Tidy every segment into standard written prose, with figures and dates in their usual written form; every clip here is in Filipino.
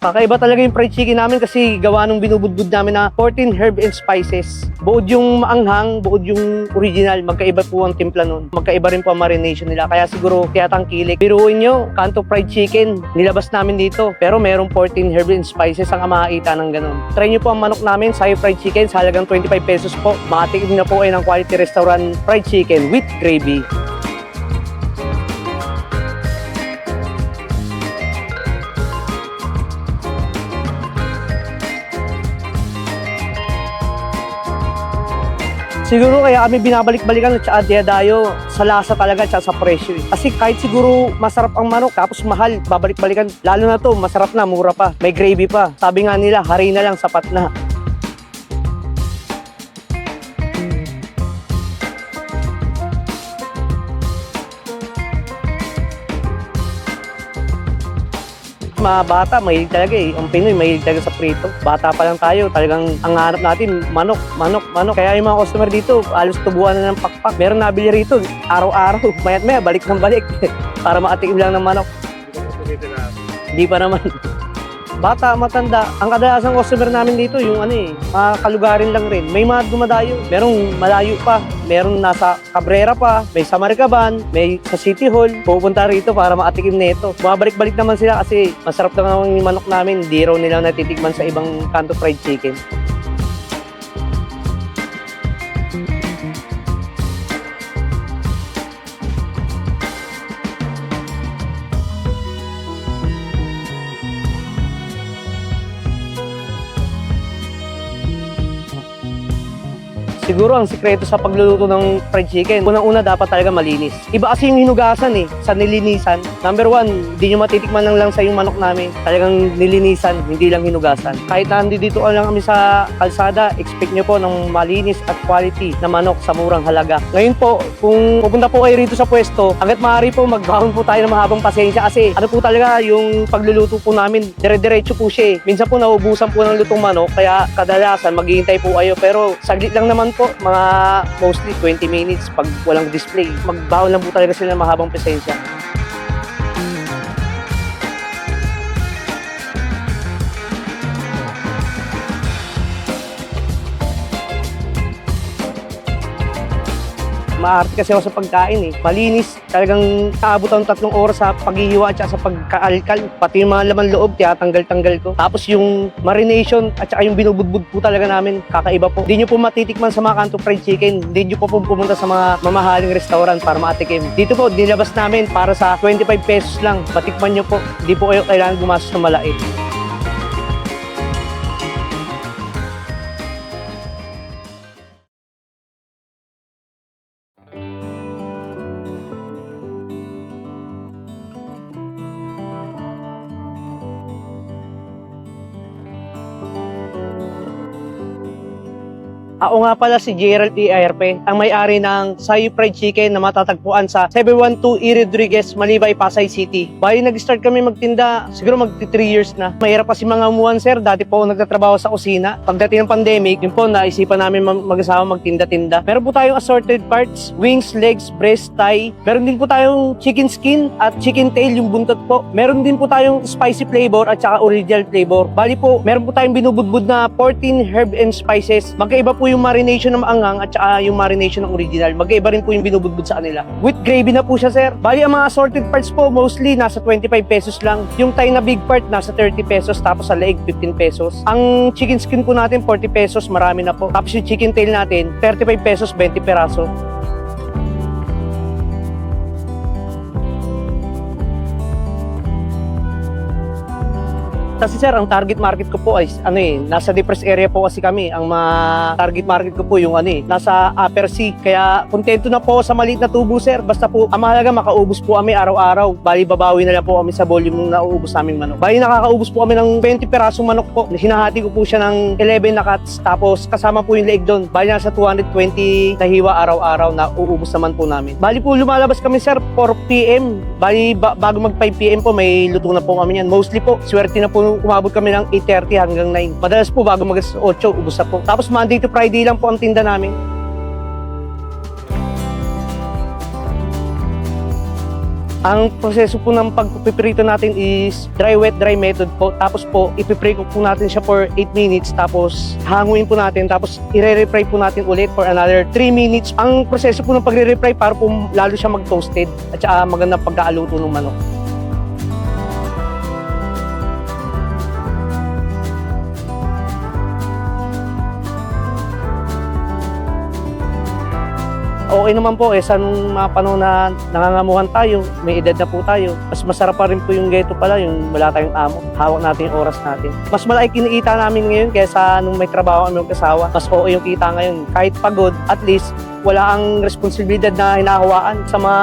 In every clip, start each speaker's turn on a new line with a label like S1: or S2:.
S1: Kakaiba talaga yung fried chicken namin kasi gawa nung binubudbud namin na 14 herb and spices. Buod yung maanghang, buod yung original. Magkaiba po ang timpla nun. Magkaiba rin po ang marination nila. Kaya siguro kaya tangkilik. Biruin nyo, kanto fried chicken. Nilabas namin dito. Pero merong 14 herb and spices ang makakita ng ganun. Try nyo po ang manok namin, Sayo Fried Chicken, sa halagang 25 pesos po. Makatikim na po ay ng quality restaurant fried chicken with gravy. Siguro kaya kami binabalik-balikan at saka diyadayo sa lasa talaga at sa presyo. Kasi kahit siguro masarap ang manok tapos mahal, babalik-balikan. Lalo na to, masarap na, mura pa, may gravy pa. Sabi nga nila, hari na lang, sapat na. Mga bata, mahilig talaga eh. Ang Pinoy, mahilig talaga sa prito. Bata pa lang tayo, talagang ang hanap natin, manok. Kaya yung mga customer dito, alos tubuan na ng pakpak. Meron nabili rito, araw-araw. Mayat-maya, balik ng balik. Para makatikim lang ng manok. Hindi pa naman. Bata, matanda. Ang kadalasang customer namin dito, yung mga kalugarin lang rin. May mga dumadayo. Merong malayo pa. Meron nasa Cabrera pa. May sa Marcaban. May sa City Hall. Pupunta rito para makatikim nito. Bumabalik-balik naman sila kasi masarap naman yung manok namin. Hindi raw nila natitikman sa ibang kanto fried chicken. Siguro ang sikreto sa pagluluto ng fried chicken, unang-una dapat talaga malinis. Iba kasi yung hinugasan sa nilinisan. Number one, hindi nyo matitikman lang sa yung manok namin. Talagang nilinisan, hindi lang hinugasan. Kahit na dito lang kami sa kalsada, expect nyo po ng malinis at quality na manok sa murang halaga. Ngayon po, kung pupunta po kayo rito sa pwesto, hanggat maaari po magbahon po tayo ng mahabang pasensya kasi ano po talaga yung pagluluto po namin, dire-diretso po siya eh. Minsan po naubusan po ng lutong manok, kaya kadalasan maghihintay po kayo. Pero saglit lang naman po, mga mostly 20 minutes pag walang display. Magbawal lang po talaga sila ng mahabang presensya. Maarte kasi ako sa pagkain eh. Malinis, talagang kaabot ang 3 oras sa paghihiwa at sa pagkaalkal. Pati yung mga laman loob, tiyatanggal-tanggal ko. Tapos yung marination at saka yung binubudbud po talaga namin, kakaiba po. Hindi nyo po matitikman sa mga kanto fried chicken. Hindi nyo po pumunta sa mga mamahaling restaurant para makatikim. Dito po, nilabas namin para sa 25 pesos lang. Patikman nyo po. Hindi po kayo kailangan gumastos ng malaki. Ako nga pala si Gerald E. Ayarpe, ang may-ari ng Sayo Fried Chicken na matatagpuan sa 712 E. Rodriguez, Malibay, Pasay City. Bali, nag-start kami magtinda, siguro mag-3 years na. Mahirap kasi mga umuan, sir. Dati po nagtatrabaho sa kusina. Pagdating ng pandemic, yun po, naisipan namin mag-asawa magtinda-tinda. Meron po tayong assorted parts, wings, legs, breast, thigh. Meron din po tayong chicken skin at chicken tail, yung buntot po. Meron din po tayong spicy flavor at saka original flavor. Bali po, meron po tayong binubudbud na 14 herb and spices. Magkaiba po yung marination ng maanghang at saka yung marination ng original. Magkaiba rin po yung binubudbud sa kanila. With gravy na po siya, sir. Bali, ang mga assorted parts po, mostly nasa 25 pesos lang. Yung thigh na big part, nasa 30 pesos. Tapos sa leg, 15 pesos. Ang chicken skin po natin, 40 pesos. Marami na po. Tapos yung chicken tail natin, 35 pesos, 20 peraso. Kasi sir, ang target market ko po ay nasa depressed area po kasi kami. Ang target market ko po yung nasa upper C. Kaya kontento na po sa maliit na tubo, sir. Basta po, ang mahalaga makaubos po kami araw-araw. Bali, babawi na lang po kami sa volume nung nauubos namin manok. Bali, nakakaubos po kami ng 20 perasong manok po. Hinahati ko po siya ng 11 na cuts. Tapos kasama po yung leeg doon. Bali, nasa 220 na hiwa araw-araw na uubos naman po namin. Bali po, lumalabas kami, sir, 4 PM. Bali, bago mag 5 PM po, may luto na po kami yan. Mostly po, swerte na po umabot kami ng 8:30 hanggang 9. Madalas po bago mag-8, ubos na po. Tapos Monday to Friday lang po ang tinda namin. Ang proseso po ng pagpiprito natin is dry wet dry method po. Tapos po ipipray ko po natin siya for 8 minutes tapos hanguin po natin tapos ire-refry po natin ulit for another 3 minutes. Ang proseso po ng pagre-refry para po lalo siya mag-toasted at saka magandang pagkaaluto ng manok. Okay naman po sa nung mga panahon na nangangamuhan tayo, may edad na po tayo. Mas masarap pa rin po yung ghetto pala, yung wala tayong amo. Hawak natin yung oras natin. Mas malaki kinikita namin ngayon kaysa nung may trabaho kami yung kasawa. Mas okay yung kita ngayon. Kahit pagod, at least wala ang responsibilidad na hinahawaan sa mga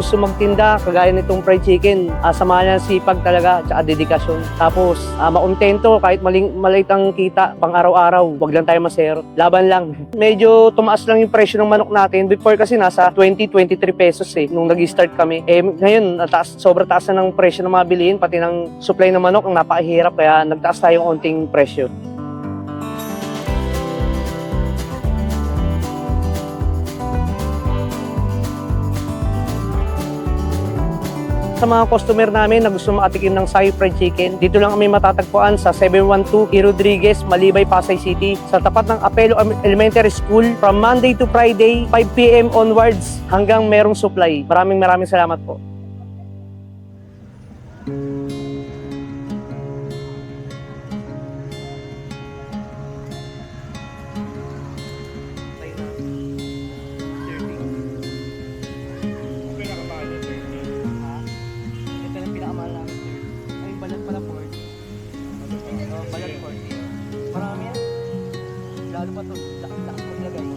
S1: gusto magtinda kagaya nitong fried chicken. Samahan ng sipag talaga at dedikasyon. Tapos makontento kahit maliit ang kita pang araw-araw. Wag lang tayo masero. Laban lang. Medyo tumaas lang yung presyo ng manok natin. Before kasi nasa 20-23 pesos nung nag-start kami. Ngayon sobrang taas na ng presyo ng mga bilihin pati ng supply ng manok ang napakahirap kaya nagtaas tayo ng onting presyo. Sa mga customer namin na gusto makatikim ng Sayu Fried Chicken, dito lang kami matatagpuan sa 712 E. Rodriguez, Malibay, Pasay City, sa tapat ng Apelo Elementary School from Monday to Friday, 5 p.m. onwards hanggang merong supply. Maraming salamat po. Marami yan. Lalo pa ito. Lakas mo talaga.